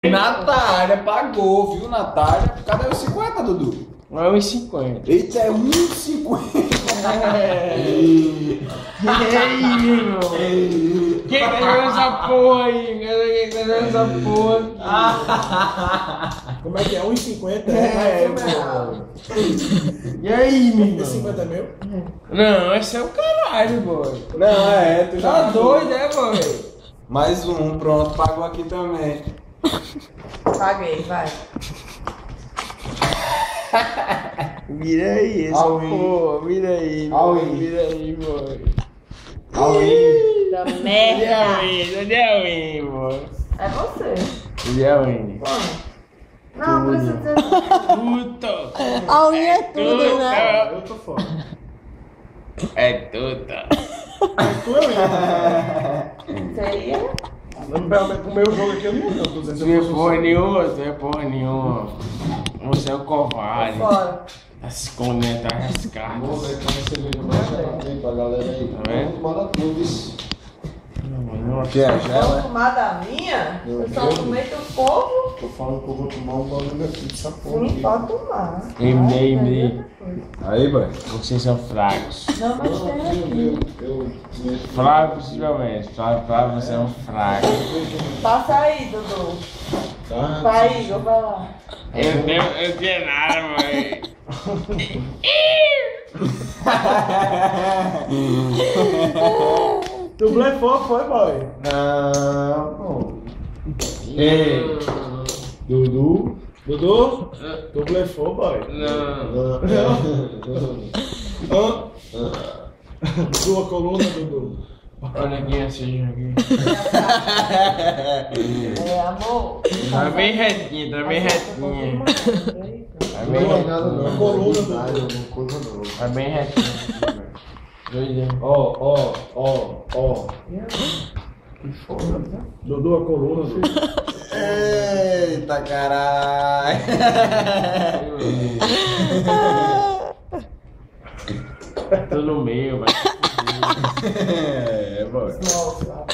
Natália pagou, viu, Natália? Cadê os 50, Dudu? Não é 1,50. Eita, é 1,50. E aí, irmão? Quem tá jogando essa porra aí? Quem tá jogando essa porra? Como é que é? 1,50? E aí, meu irmão? 50 mil? Não, esse é o caralho, boy. Não, tu Tá doido, né, boy? Mais um, pronto, pagou aqui também. Paguei, vai. Vira aí, essa porra. Vira aí, boy. Vira aí, boy. Da merda. Onde é o Win, boy? É você. Onde é o Win? Não, precisa dizer. Puta! A unha é tudo, né? Eu tô fora. É tudo. Tu é Seria? o meu jogo aqui eu não tô dizendo. Você é porra nenhuma, você é porra nenhuma. Você é o covarde. Fora. Tá se escondendo atrás das Vamos ver cartas. como você vê mais aí pra galera aí. Tá vendo? Manda tudo isso. Que é, Vamos tomar da minha? Eu só tomei do povo. Tô falando que eu vou tomar um bagulho aqui dessa porra. Sim, pode tomar. MD. Aí, boy. Vocês são fracos. Não, mas tem aqui. Fraco, possivelmente. Fraco, você é um fraco. Passa aí, Dudu. Tá? Vai, Igor, vai lá. Eu não tenho nada, mãe. Tu blefou, foi, boy? Não, pô. Ei. Dudu. Dudu? Tu blefou, boy? Não. Dudu, a coluna, Dudu. Olha aqui, esse aqui. É, amor. Tá bem retinho, tá bem retinho. Tá Não bem tem nada retinho. não. Coluna, Nada, não coisa não. Tá bem retinho. Doido. Ó. Dudu, a coluna, Dudu. Eita, caralho. Tô no meio, vai. É, boy. Nossa.